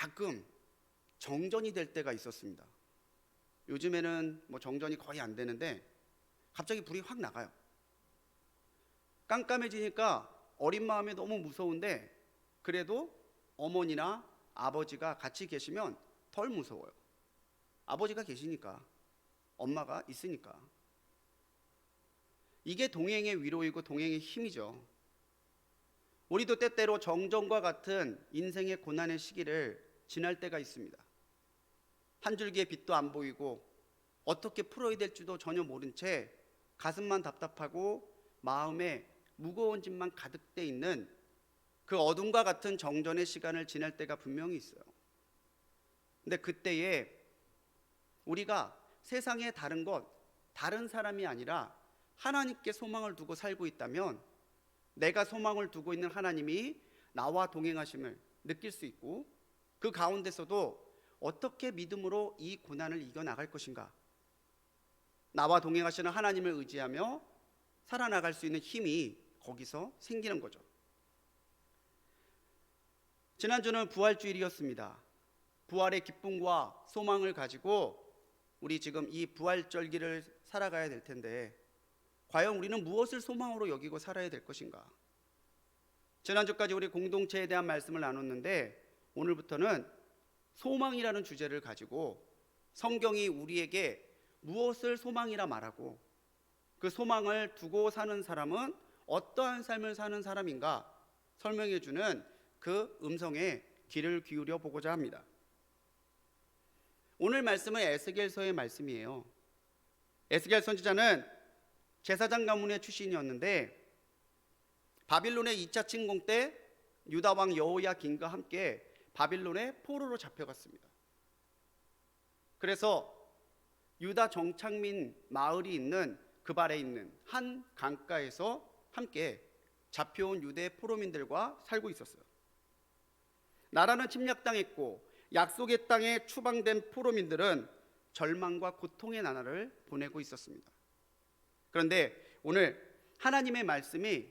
가끔 정전이 될 때가 있었습니다. 요즘에는 뭐 정전이 거의 안 되는데 갑자기 불이 확 나가요. 깜깜해지니까 어린 마음에 너무 무서운데 그래도 어머니나 아버지가 같이 계시면 덜 무서워요. 아버지가 계시니까, 엄마가 있으니까. 이게 동행의 위로이고 동행의 힘이죠. 우리도 때때로 정전과 같은 인생의 고난의 시기를 지날 때가 있습니다. 한 줄기의 빛도 안 보이고 어떻게 풀어야 될지도 전혀 모른 채 가슴만 답답하고 마음에 무거운 짐만 가득돼 있는 그 어둠과 같은 정전의 시간을 지날 때가 분명히 있어요. 근데 그때에 우리가 세상의 다른 사람이 아니라 하나님께 소망을 두고 살고 있다면 내가 소망을 두고 있는 하나님이 나와 동행하심을 느낄 수 있고 그 가운데서도 어떻게 믿음으로 이 고난을 이겨나갈 것인가, 나와 동행하시는 하나님을 의지하며 살아나갈 수 있는 힘이 거기서 생기는 거죠. 지난주는 부활주일이었습니다. 부활의 기쁨과 소망을 가지고 우리 지금 이 부활절기를 살아가야 될 텐데 과연 우리는 무엇을 소망으로 여기고 살아야 될 것인가? 지난주까지 우리 공동체에 대한 말씀을 나눴는데 오늘부터는 소망이라는 주제를 가지고 성경이 우리에게 무엇을 소망이라 말하고 그 소망을 두고 사는 사람은 어떠한 삶을 사는 사람인가 설명해 주는 그 음성에 귀를 기울여 보고자 합니다. 오늘 말씀은 에스겔서의 말씀이에요. 에스겔 선지자는 제사장 가문의 출신이었는데 바빌론의 2차 침공 때 유다 왕 여호야긴과 함께 바빌론의 포로로 잡혀갔습니다. 그래서 유다 정착민 마을이 있는 그발에 있는 한 강가에서 함께 잡혀온 유대 포로민들과 살고 있었어요. 나라는 침략당했고 약속의 땅에 추방된 포로민들은 절망과 고통의 나날을 보내고 있었습니다. 그런데 오늘 하나님의 말씀이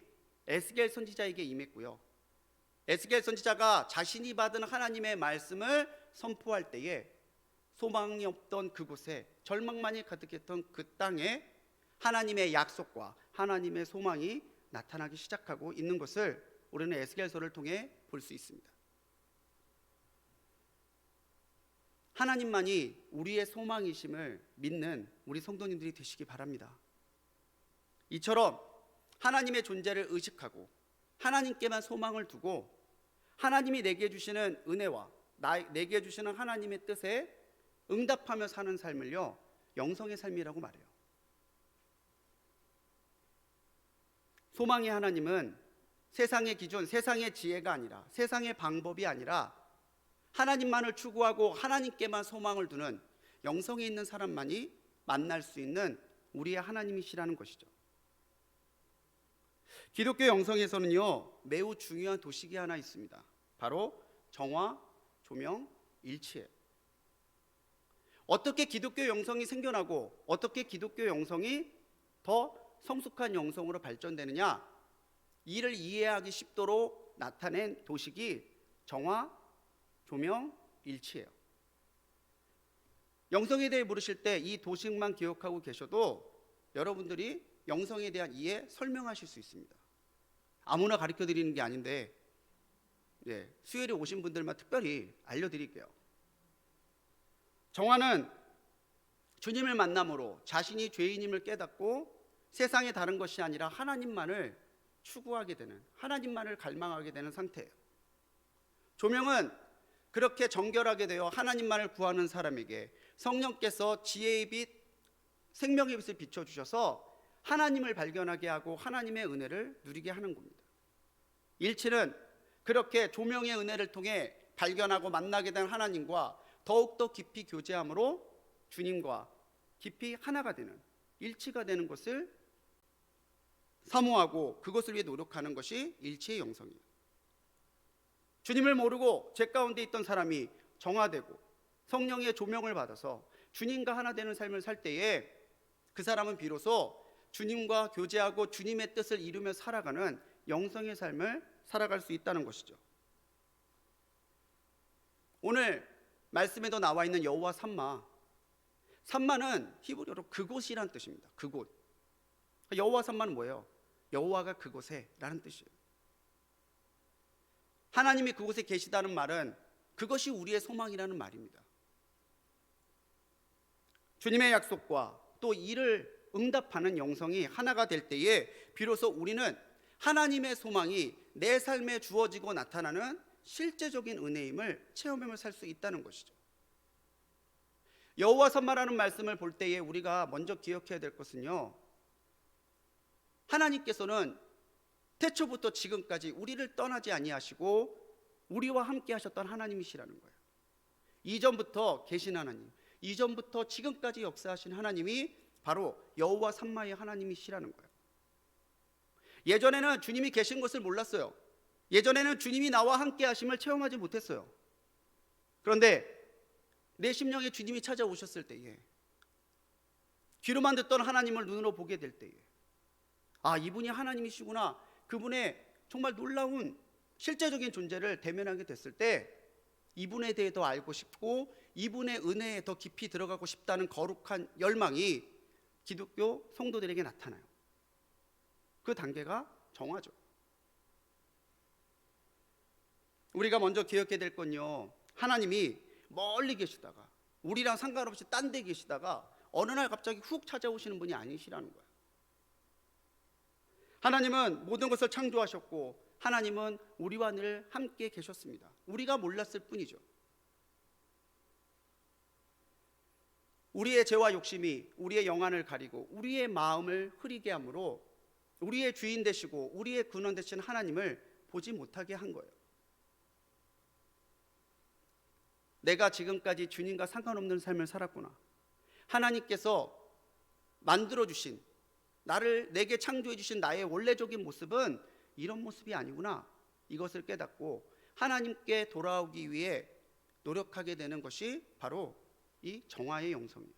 에스겔 선지자에게 임했고요. 에스겔 선지자가 자신이 받은 하나님의 말씀을 선포할 때에 소망이 없던 그곳에, 절망만이 가득했던 그 땅에 하나님의 약속과 하나님의 소망이 나타나기 시작하고 있는 것을 우리는 에스겔서를 통해 볼 수 있습니다. 하나님만이 우리의 소망이심을 믿는 우리 성도님들이 되시기 바랍니다. 이처럼 하나님의 존재를 의식하고 하나님께만 소망을 두고 하나님이 내게 주시는 은혜와 내게 주시는 하나님의 뜻에 응답하며 사는 삶을요, 영성의 삶이라고 말해요. 소망의 하나님은 세상의 기준, 세상의 지혜가 아니라, 세상의 방법이 아니라 하나님만을 추구하고 하나님께만 소망을 두는 영성에 있는 사람만이 만날 수 있는 우리의 하나님이시라는 것이죠. 기독교 영성에서는요, 매우 중요한 도식이 하나 있습니다. 바로 정화, 조명, 일치예요. 어떻게 기독교 영성이 생겨나고 어떻게 기독교 영성이 더 성숙한 영성으로 발전되느냐, 이를 이해하기 쉽도록 나타낸 도식이 정화, 조명, 일치예요. 영성에 대해 물으실 때 이 도식만 기억하고 계셔도 여러분들이 영성에 대한 이해 설명하실 수 있습니다. 아무나 가르쳐 드리는 게 아닌데 수요일에 오신 분들만 특별히 알려드릴게요. 정화는 주님을 만남으로 자신이 죄인임을 깨닫고 세상의 다른 것이 아니라 하나님만을 추구하게 되는, 하나님만을 갈망하게 되는 상태예요. 조명은 그렇게 정결하게 되어 하나님만을 구하는 사람에게 성령께서 지혜의 빛, 생명의 빛을 비춰주셔서 하나님을 발견하게 하고 하나님의 은혜를 누리게 하는 겁니다. 일치는 그렇게 조명의 은혜를 통해 발견하고 만나게 된 하나님과 더욱더 깊이 교제함으로 주님과 깊이 하나가 되는, 일치가 되는 것을 사모하고 그것을 위해 노력하는 것이 일치의 영성이에요. 주님을 모르고 죄 가운데 있던 사람이 정화되고 성령의 조명을 받아서 주님과 하나 되는 삶을 살 때에 그 사람은 비로소 주님과 교제하고 주님의 뜻을 이루며 살아가는 영성의 삶을 살아갈 수 있다는 것이죠. 오늘 말씀에도 나와 있는 여호와 삼마, 삼마는 히브리어로 그곳이란 뜻입니다. 그곳. 여호와 삼마는 뭐예요? 여호와가 그곳에 라는 뜻이에요. 하나님이 그곳에 계시다는 말은 그것이 우리의 소망이라는 말입니다. 주님의 약속과 또 이를 응답하는 영성이 하나가 될 때에 비로소 우리는 하나님의 소망이 내 삶에 주어지고 나타나는 실제적인 은혜임을 체험하며 살 수 있다는 것이죠. 여호와 삼마라는 말씀을 볼 때에 우리가 먼저 기억해야 될 것은요, 하나님께서는 태초부터 지금까지 우리를 떠나지 아니하시고 우리와 함께 하셨던 하나님이시라는 거예요. 이전부터 계신 하나님, 이전부터 지금까지 역사하신 하나님이 바로 여호와 삼마의 하나님이시라는 거예요. 예전에는 주님이 계신 것을 몰랐어요. 예전에는 주님이 나와 함께 하심을 체험하지 못했어요. 그런데 내 심령에 주님이 찾아오셨을 때에, 귀로만 듣던 하나님을 눈으로 보게 될 때에, 아, 이분이 하나님이시구나, 그분의 정말 놀라운 실제적인 존재를 대면하게 됐을 때 이분에 대해 더 알고 싶고 이분의 은혜에 더 깊이 들어가고 싶다는 거룩한 열망이 기독교 성도들에게 나타나요. 그 단계가 정화죠. 우리가 먼저 기억해야 될 건요, 하나님이 멀리 계시다가 우리랑 상관없이 딴 데 계시다가 어느 날 갑자기 훅 찾아오시는 분이 아니시라는 거예요. 하나님은 모든 것을 창조하셨고 하나님은 우리와 늘 함께 계셨습니다. 우리가 몰랐을 뿐이죠. 우리의 죄와 욕심이 우리의 영안을 가리고 우리의 마음을 흐리게 함으로 우리의 주인 되시고 우리의 근원 되신 하나님을 보지 못하게 한 거예요. 내가 지금까지 주님과 상관없는 삶을 살았구나, 하나님께서 만들어주신, 내게 창조해주신 나의 원래적인 모습은 이런 모습이 아니구나, 이것을 깨닫고 하나님께 돌아오기 위해 노력하게 되는 것이 바로 이 정화의 영성이에요.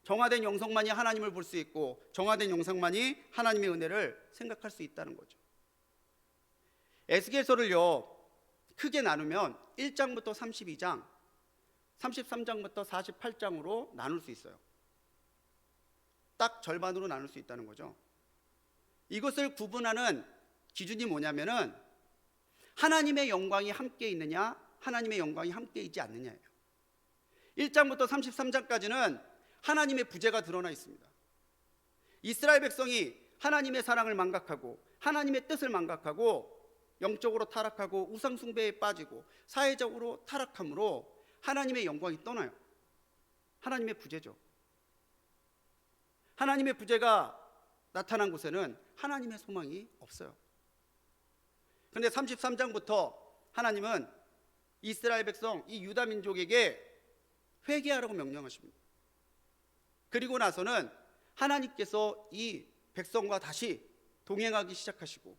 정화된 영성만이 하나님을 볼 수 있고 정화된 영성만이 하나님의 은혜를 생각할 수 있다는 거죠. 에스겔서를요 크게 나누면 1장부터 32장, 33장부터 48장으로 나눌 수 있어요. 딱 절반으로 나눌 수 있다는 거죠. 이것을 구분하는 기준이 뭐냐면은 하나님의 영광이 함께 있느냐, 하나님의 영광이 함께 있지 않느냐예요. 1장부터 33장까지는 하나님의 부재가 드러나 있습니다. 이스라엘 백성이 하나님의 사랑을 망각하고 하나님의 뜻을 망각하고 영적으로 타락하고 우상 숭배에 빠지고 사회적으로 타락함으로 하나님의 영광이 떠나요. 하나님의 부재죠. 하나님의 부재가 나타난 곳에는 하나님의 소망이 없어요. 그런데 33장부터 하나님은 이스라엘 백성, 이 유다 민족에게 회개하라고 명령하십니다. 그리고 나서는 하나님께서 이 백성과 다시 동행하기 시작하시고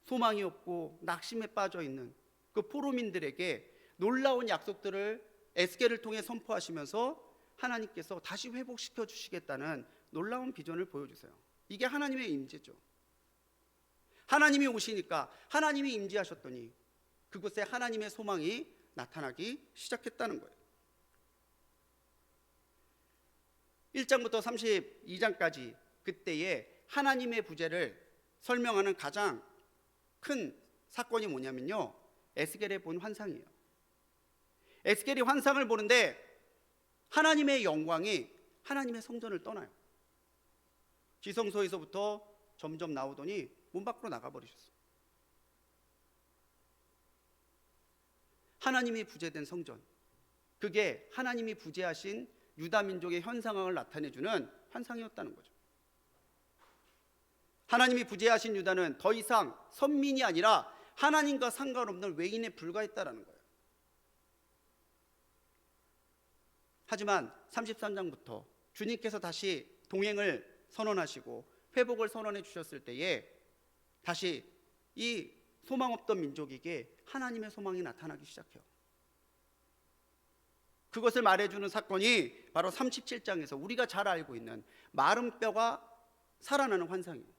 소망이 없고 낙심에 빠져 있는 그 포로민들에게 놀라운 약속들을 에스겔을 통해 선포하시면서 하나님께서 다시 회복시켜 주시겠다는 놀라운 비전을 보여주세요. 이게 하나님의 임재죠. 하나님이 오시니까 하나님이 임재하셨더니 그곳에 하나님의 소망이 나타나기 시작했다는 거예요. 1장부터 32장까지 그때의 하나님의 부재를 설명하는 가장 큰 사건이 뭐냐면요, 에스겔이 본 환상이에요. 에스겔이 환상을 보는데 하나님의 영광이 하나님의 성전을 떠나요. 지성소에서부터 점점 나오더니 문 밖으로 나가버리셨어요. 하나님이 부재된 성전, 그게 하나님이 부재하신 유다 민족의 현 상황을 나타내주는 환상이었다는 거죠. 하나님이 부재하신 유다는 더 이상 선민이 아니라 하나님과 상관없는 외인에 불과했다라는 거예요. 하지만 33장부터 주님께서 다시 동행을 선언하시고 회복을 선언해 주셨을 때에 다시 이 소망 없던 민족에게 하나님의 소망이 나타나기 시작해요. 그것을 말해주는 사건이 바로 37장에서 우리가 잘 알고 있는 마른 뼈가 살아나는 환상이에요.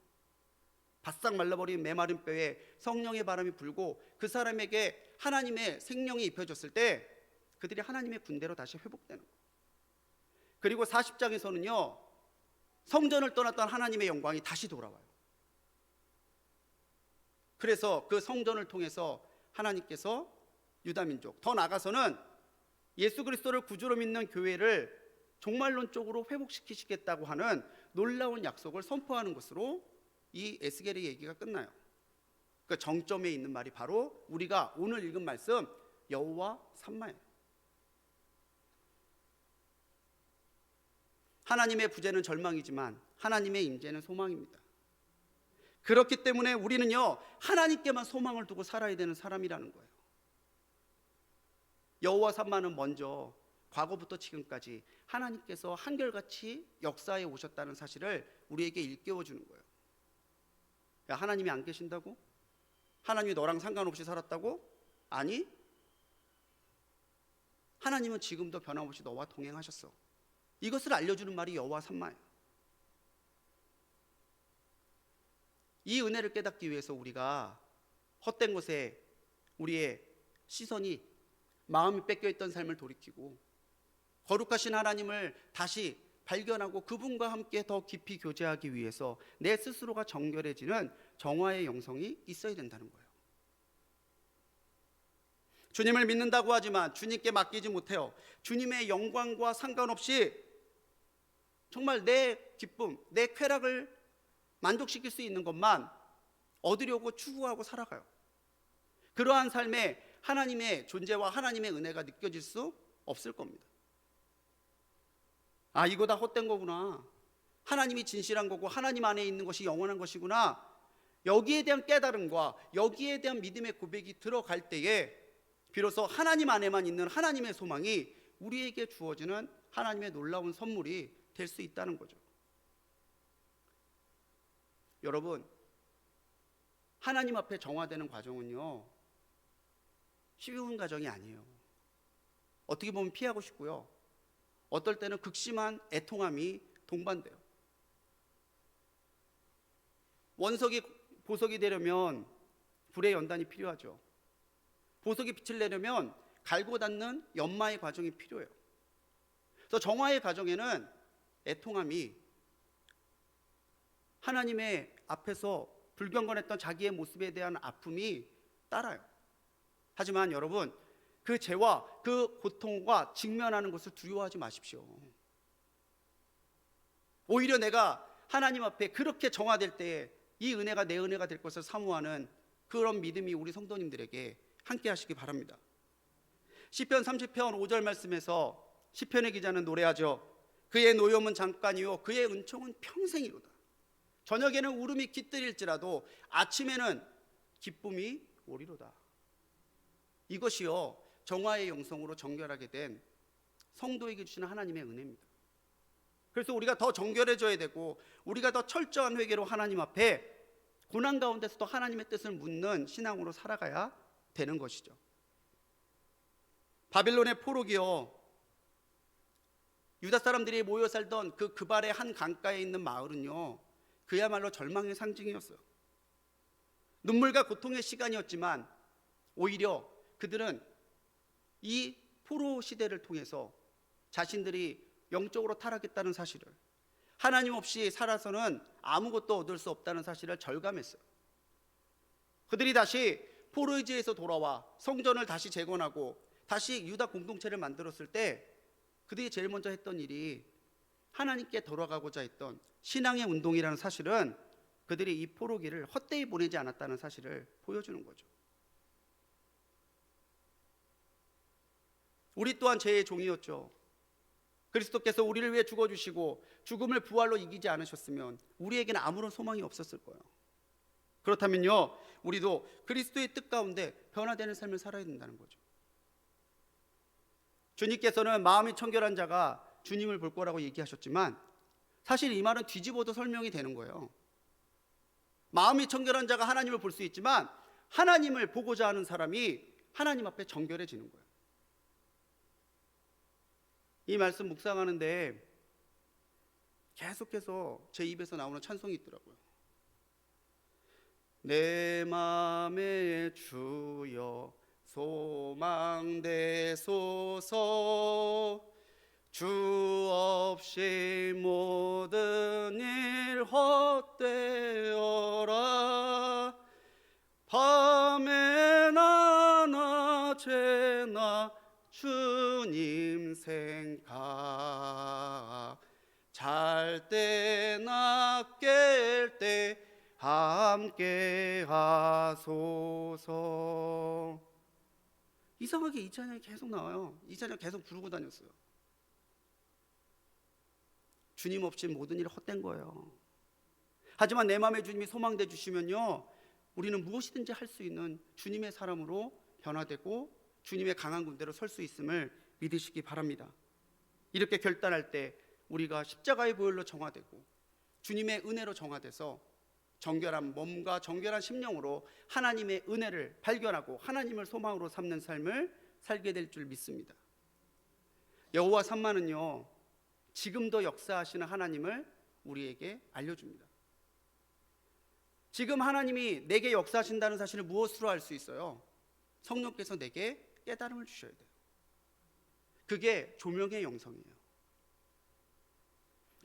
바싹 말라버린 메마른 뼈에 성령의 바람이 불고 그 사람에게 하나님의 생명이 입혀졌을 때 그들이 하나님의 군대로 다시 회복되는 거예요. 그리고 40장에서는요, 성전을 떠났던 하나님의 영광이 다시 돌아와요. 그래서 그 성전을 통해서 하나님께서 유다민족, 더 나아가서는 예수 그리스도를 구주로 믿는 교회를 종말론적으로 회복시키시겠다고 하는 놀라운 약속을 선포하는 것으로 이 에스겔의 얘기가 끝나요. 그 정점에 있는 말이 바로 우리가 오늘 읽은 말씀 여호와 삼마예요. 하나님의 부재는 절망이지만 하나님의 임재는 소망입니다. 그렇기 때문에 우리는요, 하나님께만 소망을 두고 살아야 되는 사람이라는 거예요. 여호와 삼마는 먼저 과거부터 지금까지 하나님께서 한결같이 역사에 오셨다는 사실을 우리에게 일깨워 주는 거예요. 야, 하나님이 안 계신다고? 하나님이 너랑 상관없이 살았다고? 아니, 하나님은 지금도 변함없이 너와 동행하셨어. 이것을 알려주는 말이 여호와 삼마예요. 이 은혜를 깨닫기 위해서 우리가 헛된 것에 우리의 시선이, 마음이 뺏겨있던 삶을 돌이키고 거룩하신 하나님을 다시 발견하고 그분과 함께 더 깊이 교제하기 위해서 내 스스로가 정결해지는 정화의 영성이 있어야 된다는 거예요. 주님을 믿는다고 하지만 주님께 맡기지 못해요. 주님의 영광과 상관없이 정말 내 기쁨, 내 쾌락을 만족시킬 수 있는 것만 얻으려고 추구하고 살아가요. 그러한 삶에 하나님의 존재와 하나님의 은혜가 느껴질 수 없을 겁니다. 아, 이거 다 헛된 거구나. 하나님이 진실한 거고 하나님 안에 있는 것이 영원한 것이구나. 여기에 대한 깨달음과 여기에 대한 믿음의 고백이 들어갈 때에 비로소 하나님 안에만 있는 하나님의 소망이 우리에게 주어지는 하나님의 놀라운 선물이 될 수 있다는 거죠. 여러분, 하나님 앞에 정화되는 과정은요, 쉬운 과정이 아니에요. 어떻게 보면 피하고 싶고요, 어떨 때는 극심한 애통함이 동반돼요. 원석이 보석이 되려면 불의 연단이 필요하죠. 보석이 빛을 내려면 갈고 닦는 연마의 과정이 필요해요. 그래서 정화의 과정에는 애통함이 하나님의 앞에서 불경건했던 자기의 모습에 대한 아픔이 따라요. 하지만 여러분, 그 죄와 그 고통과 직면하는 것을 두려워하지 마십시오. 오히려 내가 하나님 앞에 그렇게 정화될 때에 이 은혜가 내 은혜가 될 것을 사모하는 그런 믿음이 우리 성도님들에게 함께 하시기 바랍니다. 시편 30편 5절 말씀에서 시편의 기자는 노래하죠. 그의 노염은 잠깐이요 그의 은총은 평생이로다. 저녁에는 울음이 깃들일지라도 아침에는 기쁨이 오리로다. 이것이요 정화의 영성으로 정결하게 된 성도에게 주시는 하나님의 은혜입니다. 그래서 우리가 더 정결해져야 되고 우리가 더 철저한 회개로 하나님 앞에 고난 가운데서도 하나님의 뜻을 묻는 신앙으로 살아가야 되는 것이죠. 바빌론의 포로기요, 유다 사람들이 모여 살던 그 그발의 한 강가에 있는 마을은요, 그야말로 절망의 상징이었어요. 눈물과 고통의 시간이었지만 오히려 그들은 이 포로 시대를 통해서 자신들이 영적으로 타락했다는 사실을, 하나님 없이 살아서는 아무것도 얻을 수 없다는 사실을 절감했어요. 그들이 다시 포로의지에서 돌아와 성전을 다시 재건하고 다시 유다 공동체를 만들었을 때 그들이 제일 먼저 했던 일이 하나님께 돌아가고자 했던 신앙의 운동이라는 사실은 그들이 이 포로기를 헛되이 보내지 않았다는 사실을 보여주는 거죠. 우리 또한 죄의 종이었죠. 그리스도께서 우리를 위해 죽어주시고 죽음을 부활로 이기지 않으셨으면 우리에게는 아무런 소망이 없었을 거예요. 그렇다면요, 우리도 그리스도의 뜻 가운데 변화되는 삶을 살아야 된다는 거죠. 주님께서는 마음이 청결한 자가 주님을 볼 거라고 얘기하셨지만 사실 이 말은 뒤집어도 설명이 되는 거예요. 마음이 청결한 자가 하나님을 볼 수 있지만 하나님을 보고자 하는 사람이 하나님 앞에 정결해지는 거예요. 이 말씀 묵상하는데 계속해서 제 입에서 나오는 찬송이 있더라고요. 내 맘에 주여 소망되소서. 주 없이 모든 일 헛되어라. 밤에나 낮에나 주님 생각, 잘 때나 깰 때 함께 하소서. 이상하게 이 찬양이 계속 나와요. 이 찬양 계속 부르고 다녔어요. 주님 없이 모든 일 헛된 거예요. 하지만 내 마음에 주님이 소망돼 주시면요, 우리는 무엇이든지 할 수 있는 주님의 사람으로 변화되고 주님의 강한 군대로 설 수 있음을 믿으시기 바랍니다. 이렇게 결단할 때 우리가 십자가의 보혈로 정화되고 주님의 은혜로 정화돼서 정결한 몸과 정결한 심령으로 하나님의 은혜를 발견하고 하나님을 소망으로 삼는 삶을 살게 될 줄 믿습니다. 여호와 삼마는요, 지금도 역사하시는 하나님을 우리에게 알려줍니다. 지금 하나님이 내게 역사하신다는 사실을 무엇으로 알 수 있어요? 성령께서 내게 깨달음을 주셔야 돼요. 그게 조명의 영성이에요.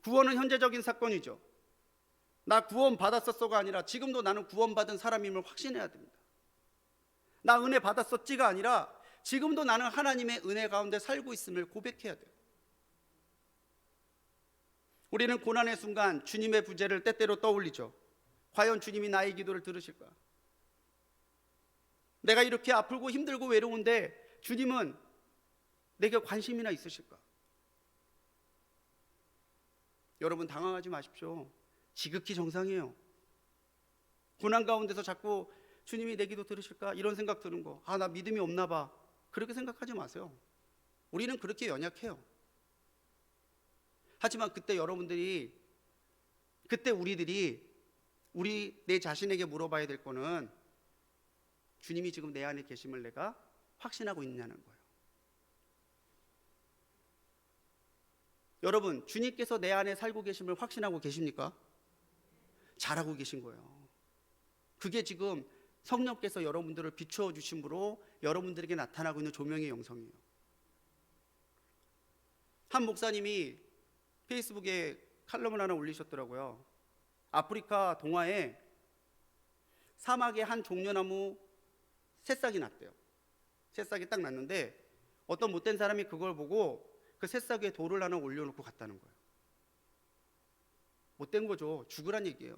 구원은 현재적인 사건이죠. 나 구원 받았었어가 아니라 지금도 나는 구원받은 사람임을 확신해야 됩니다. 나 은혜 받았었지가 아니라 지금도 나는 하나님의 은혜 가운데 살고 있음을 고백해야 돼요. 우리는 고난의 순간 주님의 부재를 때때로 떠올리죠. 과연 주님이 나의 기도를 들으실까? 내가 이렇게 아프고 힘들고 외로운데 주님은 내게 관심이나 있으실까? 여러분, 당황하지 마십시오. 지극히 정상이에요. 고난 가운데서 자꾸 주님이 내 기도 들으실까? 이런 생각 드는 거, 나 믿음이 없나 봐, 그렇게 생각하지 마세요. 우리는 그렇게 연약해요. 하지만 그때 우리들이 내 자신에게 물어봐야 될 거는 주님이 지금 내 안에 계심을 내가 확신하고 있냐는 거예요. 여러분, 주님께서 내 안에 살고 계심을 확신하고 계십니까? 잘하고 계신 거예요. 그게 지금 성령께서 여러분들을 비추어 주심으로 여러분들에게 나타나고 있는 조명의 영성이에요. 한 목사님이 페이스북에 칼럼을 하나 올리셨더라고요. 아프리카 동화에 사막에 한 종려나무 새싹이 났대요. 새싹이 딱 났는데 어떤 못된 사람이 그걸 보고 그 새싹 위에 돌을 하나 올려놓고 갔다는 거예요. 못된 거죠. 죽으란 얘기예요.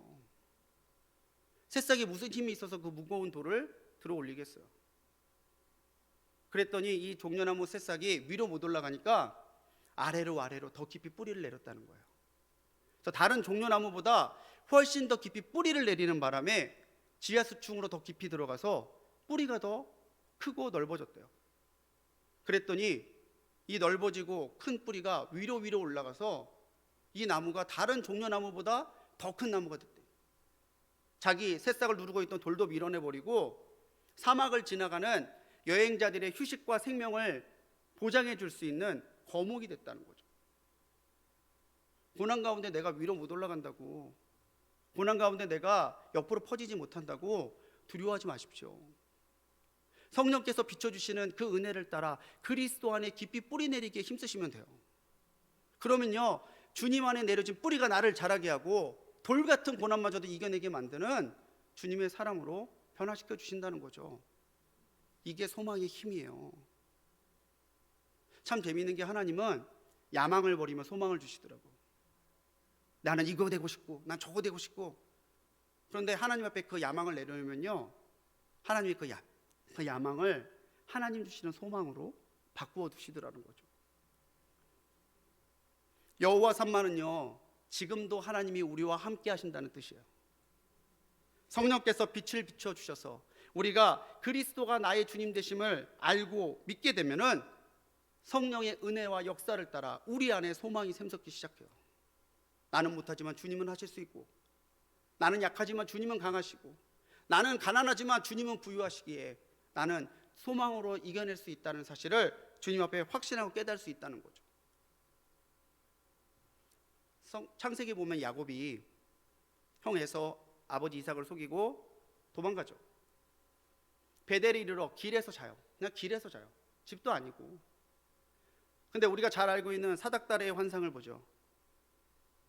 새싹에 무슨 힘이 있어서 그 무거운 돌을 들어 올리겠어요. 그랬더니 이 종려나무 새싹이 위로 못 올라가니까 아래로 더 깊이 뿌리를 내렸다는 거예요. 그래서 다른 종려나무보다 훨씬 더 깊이 뿌리를 내리는 바람에 지하수층으로 더 깊이 들어가서 뿌리가 더 크고 넓어졌대요. 그랬더니 이 넓어지고 큰 뿌리가 위로 올라가서 이 나무가 다른 종려나무보다 더 큰 나무가 됐대요. 자기 새싹을 누르고 있던 돌도 밀어내버리고 사막을 지나가는 여행자들의 휴식과 생명을 보장해 줄 수 있는 거목이 됐다는 거죠. 고난 가운데 내가 위로 못 올라간다고, 고난 가운데 내가 옆으로 퍼지지 못한다고 두려워하지 마십시오. 성령께서 비춰주시는 그 은혜를 따라 그리스도 안에 깊이 뿌리 내리기에 힘쓰시면 돼요. 그러면요, 주님 안에 내려진 뿌리가 나를 자라게 하고 돌 같은 고난마저도 이겨내게 만드는 주님의 사람으로 변화시켜 주신다는 거죠. 이게 소망의 힘이에요. 참 재미있는 게 하나님은 야망을 버리면 소망을 주시더라고. 나는 이거 되고 싶고 난 저거 되고 싶고. 그런데 하나님 앞에 그 야망을 내려놓으면요, 하나님이 그 야망을 하나님 주시는 소망으로 바꾸어 두시더라는 거죠. 여호와 삼마는요, 지금도 하나님이 우리와 함께 하신다는 뜻이에요. 성령께서 빛을 비춰 주셔서 우리가 그리스도가 나의 주님 되심을 알고 믿게 되면은 성령의 은혜와 역사를 따라 우리 안에 소망이 샘솟기 시작해요. 나는 못하지만 주님은 하실 수 있고, 나는 약하지만 주님은 강하시고, 나는 가난하지만 주님은 부유하시기에 나는 소망으로 이겨낼 수 있다는 사실을 주님 앞에 확신하고 깨달을 수 있다는 거죠. 창세기 보면 야곱이 형 에서 아버지 이삭을 속이고 도망가죠. 베델에 이르러 길에서 자요. 그냥 길에서 자요. 집도 아니고. 근데 우리가 잘 알고 있는 사닥다리의 환상을 보죠.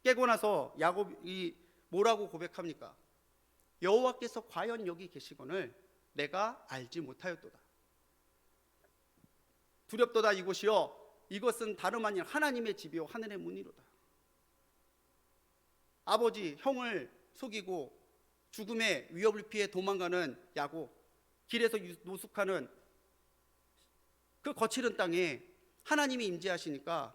깨고 나서 야곱이 뭐라고 고백합니까? 여호와께서 과연 여기 계시거늘 내가 알지 못하였도다. 두렵도다 이곳이요 이것은 다름 아닌 하나님의 집이요 하늘의 문이로다. 아버지 형을 속이고 죽음의 위협을 피해 도망가는 야곱, 길에서 노숙하는 그 거칠은 땅에 하나님이 임재하시니까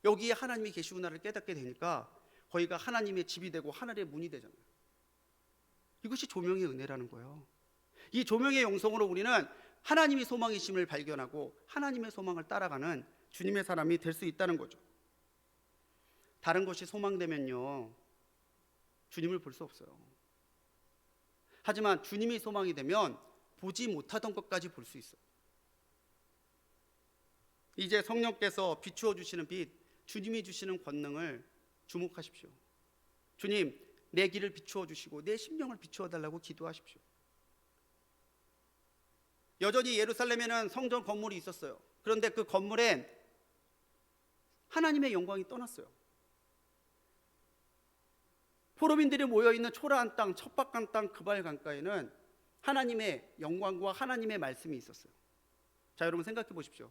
여기에 하나님이 계시구나를 깨닫게 되니까 거기가 하나님의 집이 되고 하늘의 문이 되잖아요. 이것이 조명의 은혜라는 거예요. 이 조명의 영성으로 우리는 하나님이 소망이심을 발견하고 하나님의 소망을 따라가는 주님의 사람이 될 수 있다는 거죠. 다른 것이 소망되면요 주님을 볼 수 없어요. 하지만 주님이 소망이 되면 보지 못하던 것까지 볼 수 있어요. 이제 성령께서 비추어 주시는 빛, 주님이 주시는 권능을 주목하십시오. 주님, 내 길을 비추어 주시고 내 심령을 비추어 달라고 기도하십시오. 여전히 예루살렘에는 성전 건물이 있었어요. 그런데 그 건물엔 하나님의 영광이 떠났어요. 포로민들이 모여있는 초라한 땅, 척박한 땅 그발 강가에는 하나님의 영광과 하나님의 말씀이 있었어요. 자, 여러분 생각해 보십시오.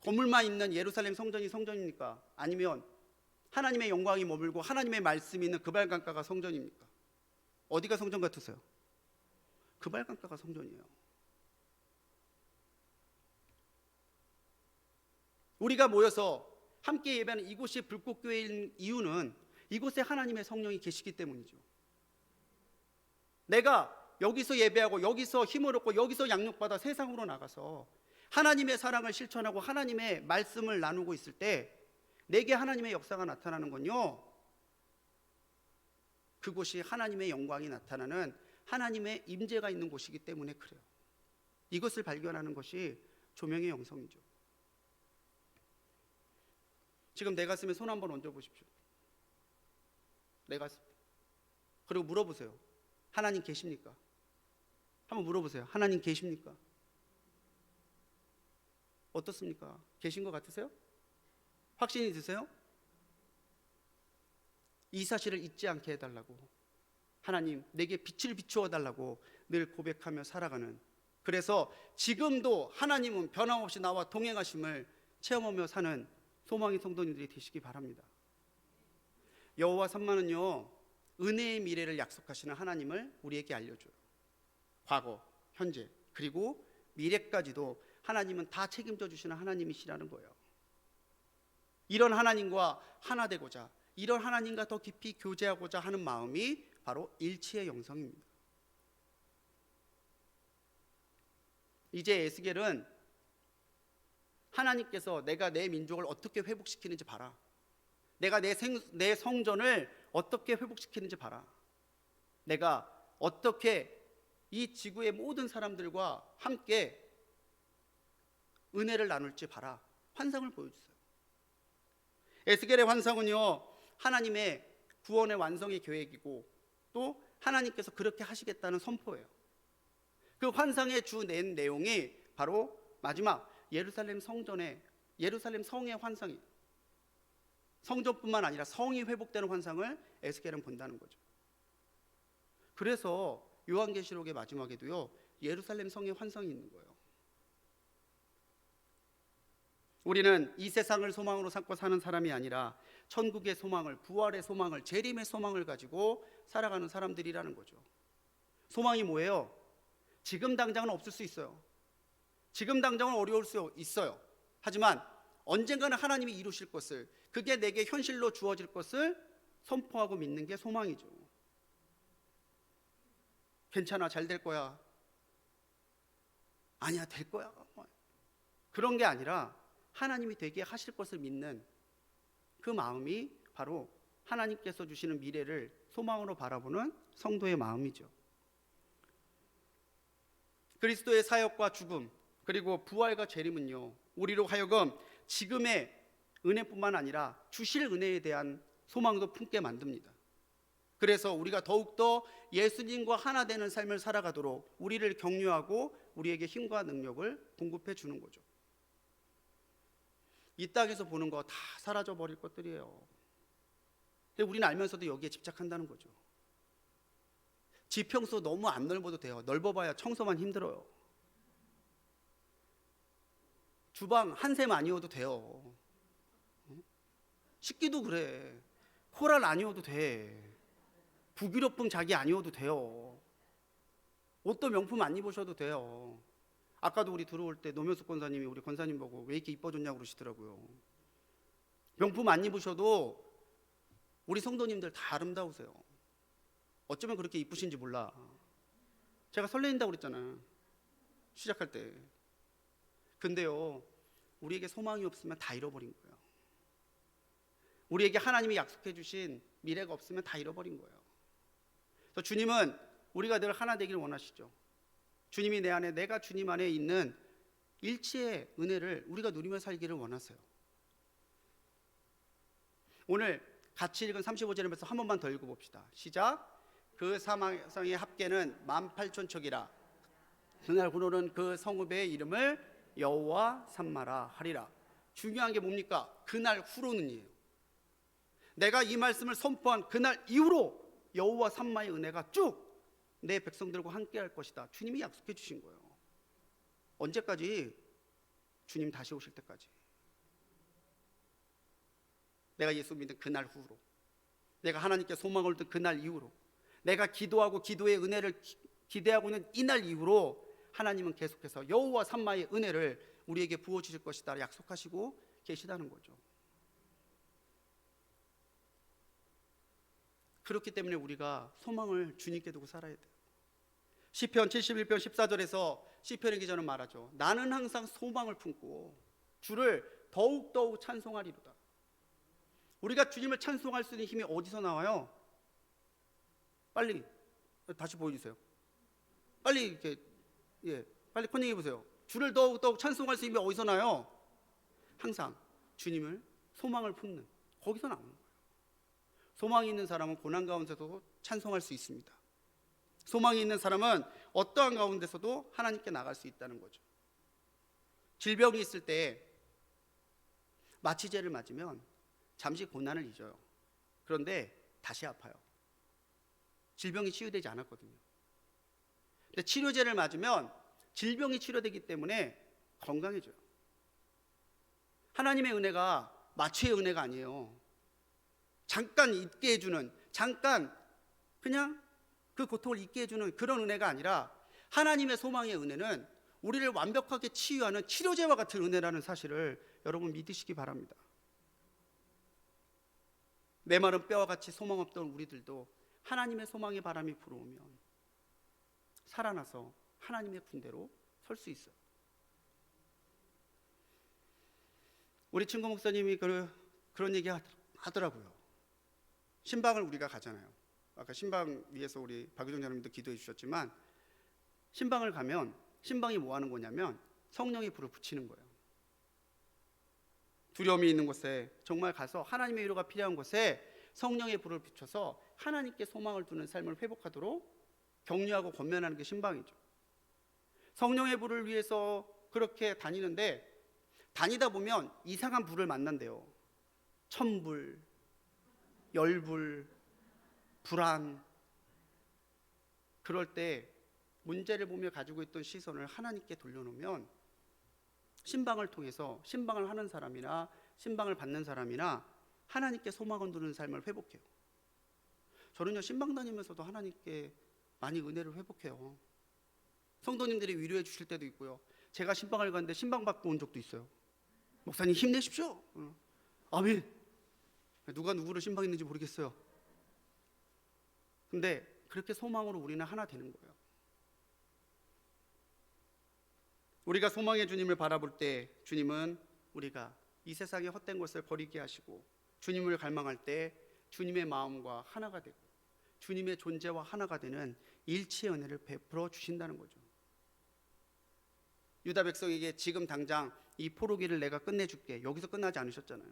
건물만 있는 예루살렘 성전이 성전입니까? 아니면 하나님의 영광이 머물고 하나님의 말씀이 있는 그발 강가가 성전입니까? 어디가 성전 같으세요? 그발 강가가 성전이에요. 우리가 모여서 함께 예배하는 이곳이 불꽃교회인 이유는 이곳에 하나님의 성령이 계시기 때문이죠. 내가 여기서 예배하고 여기서 힘을 얻고 여기서 양육받아 세상으로 나가서 하나님의 사랑을 실천하고 하나님의 말씀을 나누고 있을 때 내게 하나님의 역사가 나타나는 건요 그곳이 하나님의 영광이 나타나는 하나님의 임재가 있는 곳이기 때문에 그래요. 이것을 발견하는 것이 조명의 영성이죠. 지금 내 가슴에 손 한번 얹어 보십시오. 내 가슴. 그리고 물어보세요. 하나님 계십니까? 한번 물어보세요. 하나님 계십니까? 어떻습니까? 계신 것 같으세요? 확신이 드세요? 이 사실을 잊지 않게 해달라고, 하나님 내게 빛을 비추어 달라고 늘 고백하며 살아가는, 그래서 지금도 하나님은 변함없이 나와 동행하심을 체험하며 사는 소망의 성도님들이 되시기 바랍니다. 여호와 삼만은요 은혜의 미래를 약속하시는 하나님을 우리에게 알려줘요. 과거, 현재, 그리고 미래까지도 하나님은 다 책임져 주시는 하나님이시라는 거예요. 이런 하나님과 하나 되고자, 이런 하나님과 더 깊이 교제하고자 하는 마음이 바로 일치의 영성입니다. 이제 에스겔은 하나님께서 내가 내 민족을 어떻게 회복시키는지 봐라, 내가 내 성전을 어떻게 회복시키는지 봐라, 내가 어떻게 이 지구의 모든 사람들과 함께 은혜를 나눌지 봐라, 환상을 보여주세요. 에스겔의 환상은요 하나님의 구원의 완성의 계획이고 또 하나님께서 그렇게 하시겠다는 선포예요. 그 환상의 주 낸 내용이 바로 마지막 예루살렘 성전의, 예루살렘 성의 환상이에요. 성전뿐만 아니라 성이 회복되는 환상을 에스겔은 본다는 거죠. 그래서 요한계시록의 마지막에도요 예루살렘 성의 환상이 있는 거예요. 우리는 이 세상을 소망으로 삼고 사는 사람이 아니라 천국의 소망을, 부활의 소망을, 재림의 소망을 가지고 살아가는 사람들이라는 거죠. 소망이 뭐예요? 지금 당장은 없을 수 있어요. 지금 당장은 어려울 수 있어요. 하지만 언젠가는 하나님이 이루실 것을, 그게 내게 현실로 주어질 것을 선포하고 믿는 게 소망이죠. 괜찮아, 잘 될 거야, 아니야 될 거야, 그런 게 아니라 하나님이 되게 하실 것을 믿는 그 마음이 바로 하나님께서 주시는 미래를 소망으로 바라보는 성도의 마음이죠. 그리스도의 사역과 죽음 그리고 부활과 재림은요 우리로 하여금 지금의 은혜뿐만 아니라 주실 은혜에 대한 소망도 품게 만듭니다. 그래서 우리가 더욱더 예수님과 하나 되는 삶을 살아가도록 우리를 격려하고 우리에게 힘과 능력을 공급해 주는 거죠. 이 땅에서 보는 거 다 사라져 버릴 것들이에요. 근데 우리는 알면서도 여기에 집착한다는 거죠. 지평소 너무 안 넓어도 돼요. 넓어봐야 청소만 힘들어요. 주방 한 셈 아니어도 돼요. 식기도 그래. 코랄 아니어도 돼. 부귀력풍 자기 아니어도 돼요. 옷도 명품 안 입으셔도 돼요. 아까도 우리 들어올 때 노명숙 권사님이 우리 권사님 보고 왜 이렇게 이뻐졌냐고 그러시더라고요. 명품 안 입으셔도 우리 성도님들 다 아름다우세요. 어쩌면 그렇게 이쁘신지 몰라. 제가 설레인다고 그랬잖아, 시작할 때. 근데요, 우리에게 소망이 없으면 다 잃어버린 거예요. 우리에게 하나님이 약속해 주신 미래가 없으면 다 잃어버린 거예요. 그래서 주님은 우리가 늘 하나 되기를 원하시죠. 주님이 내 안에, 내가 주님 안에 있는 일치의 은혜를 우리가 누리며 살기를 원하세요. 오늘 같이 읽은 35절에서 한 번만 더 읽어봅시다. 시작. 그 사망성의 합계는 18,000척이라. 그날 후로는 그 성읍의 이름을 여호와 삼마라 하리라. 중요한 게 뭡니까? 그날 후로는이에요. 내가 이 말씀을 선포한 그날 이후로 여호와 삼마의 은혜가 쭉 내 백성들과 함께 할 것이다. 주님이 약속해 주신 거예요. 언제까지? 주님 다시 오실 때까지. 내가 예수 믿는 그날 후로, 내가 하나님께 소망을 둔 그날 이후로, 내가 기도하고 기도의 은혜를 기대하고 있는 이날 이후로 하나님은 계속해서 여호와 삼마의 은혜를 우리에게 부어주실 것이다 약속하시고 계시다는 거죠. 그렇기 때문에 우리가 소망을 주님께 두고 살아야 돼요. 시편 71편 14절에서 시편의 기자는 말하죠. 나는 항상 소망을 품고 주를 더욱더욱 찬송하리로다. 우리가 주님을 찬송할 수 있는 힘이 어디서 나와요? 빨리 다시 보여주세요. 빨리 이렇게, 빨리 컨닝해 보세요. 주를 더욱더욱 찬송할 수 있는 힘이 어디서 나요? 항상 주님을 소망을 품는, 거기서 나오는 거예요. 소망이 있는 사람은 고난 가운데서도 찬송할 수 있습니다. 소망이 있는 사람은 어떠한 가운데서도 하나님께 나갈 수 있다는 거죠. 질병이 있을 때 마취제를 맞으면 잠시 고난을 잊어요. 그런데 다시 아파요. 질병이 치유되지 않았거든요. 근데 치료제를 맞으면 질병이 치료되기 때문에 건강해져요. 하나님의 은혜가 마취의 은혜가 아니에요. 잠깐 잊게 해주는, 잠깐 그냥 그 고통을 잊게 해주는 그런 은혜가 아니라 하나님의 소망의 은혜는 우리를 완벽하게 치유하는 치료제와 같은 은혜라는 사실을 여러분 믿으시기 바랍니다. 메마른 뼈와 같이 소망 없던 우리들도 하나님의 소망의 바람이 불어오면 살아나서 하나님의 군대로 설 수 있어요. 우리 친구 목사님이 그런 얘기 하더라고요. 신방을 우리가 가잖아요. 아까 신방 위에서 우리 박유정 장로님도 기도해 주셨지만, 신방을 가면 신방이 뭐 하는 거냐면 성령의 불을 붙이는 거예요. 두려움이 있는 곳에 정말 가서 하나님의 위로가 필요한 곳에 성령의 불을 붙여서 하나님께 소망을 두는 삶을 회복하도록 격려하고 권면하는 게 신방이죠. 성령의 불을 위해서 그렇게 다니는데, 다니다 보면 이상한 불을 만난대요. 천불, 열불, 불안. 그럴 때 문제를 보며 가지고 있던 시선을 하나님께 돌려놓으면 신방을 통해서 신방을 하는 사람이나 신방을 받는 사람이나 하나님께 소망을 두는 삶을 회복해요. 저는요, 신방 다니면서도 하나님께 많이 은혜를 회복해요. 성도님들이 위로해 주실 때도 있고요. 제가 신방을 갔는데 신방 받고 온 적도 있어요. 목사님 힘내십시오. 아멘. 누가 누구를 신방했는지 모르겠어요. 근데 그렇게 소망으로 우리는 하나 되는 거예요. 우리가 소망의 주님을 바라볼 때 주님은 우리가 이 세상의 헛된 것을 버리게 하시고 주님을 갈망할 때 주님의 마음과 하나가 되고 주님의 존재와 하나가 되는 일치의 은혜를 베풀어 주신다는 거죠. 유다 백성에게 지금 당장 이 포로기를 내가 끝내줄게, 여기서 끝나지 않으셨잖아요.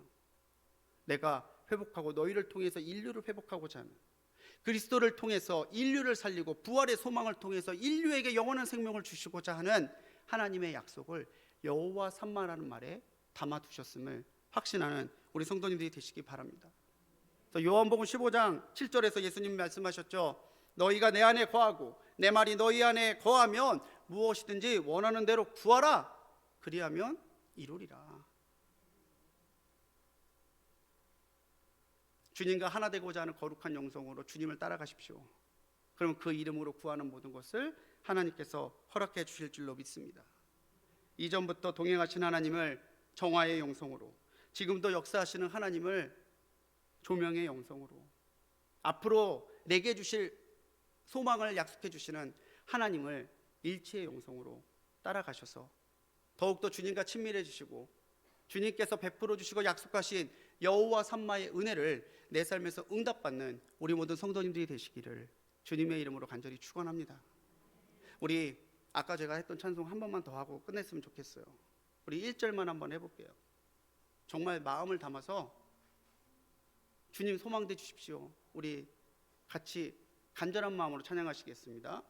내가 회복하고 너희를 통해서 인류를 회복하고자 하는, 그리스도를 통해서 인류를 살리고 부활의 소망을 통해서 인류에게 영원한 생명을 주시고자 하는 하나님의 약속을 여호와 삼마라는 말에 담아두셨음을 확신하는 우리 성도님들이 되시기 바랍니다. 요한복음 15장 7절에서 예수님이 말씀하셨죠. 너희가 내 안에 거하고 내 말이 너희 안에 거하면 무엇이든지 원하는 대로 구하라. 그리하면 이루리라. 주님과 하나 되고자 하는 거룩한 영성으로 주님을 따라가십시오. 그러면 그 이름으로 구하는 모든 것을 하나님께서 허락해 주실 줄로 믿습니다. 이전부터 동행하신 하나님을 정화의 영성으로, 지금도 역사하시는 하나님을 조명의 영성으로, 앞으로 내게 주실 소망을 약속해 주시는 하나님을 일치의 영성으로 따라가셔서 더욱더 주님과 친밀해지시고 주님께서 베풀어 주시고 약속하신 여호와 삼마의 은혜를 내 삶에서 응답받는 우리 모든 성도님들이 되시기를 주님의 이름으로 간절히 축원합니다. 우리 아까 제가 했던 찬송 한 번만 더 하고 끝냈으면 좋겠어요. 우리 1절만 한번 해볼게요. 정말 마음을 담아서 주님 소망돼 주십시오. 우리 같이 간절한 마음으로 찬양하시겠습니다.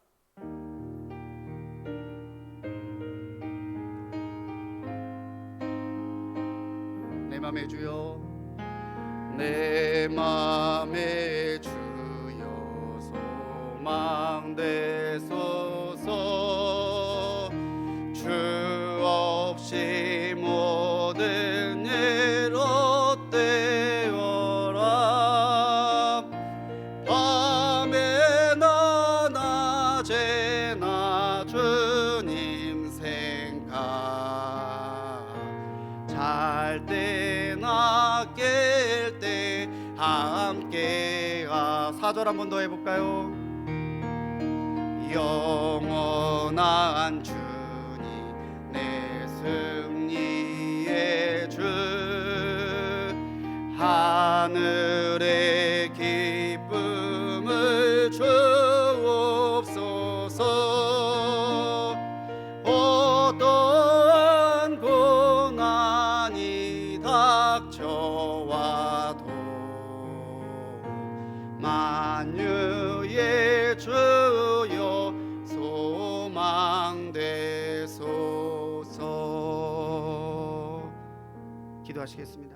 내 맘에 주여, 내 맘에 주여 소망되소서. 주 없이 모든 일 헛되어라. 밤에나 낮에나 주님 생각, 잘 때나 깰 때 함께가. 4절 한 번 더 해볼까요? 영원한 주님 내 승리의 주, 하늘의 기쁨을 주옵소서. 어떠한 고난이 닥쳐와도 만유의 주여 소망되소서. 기도하시겠습니다.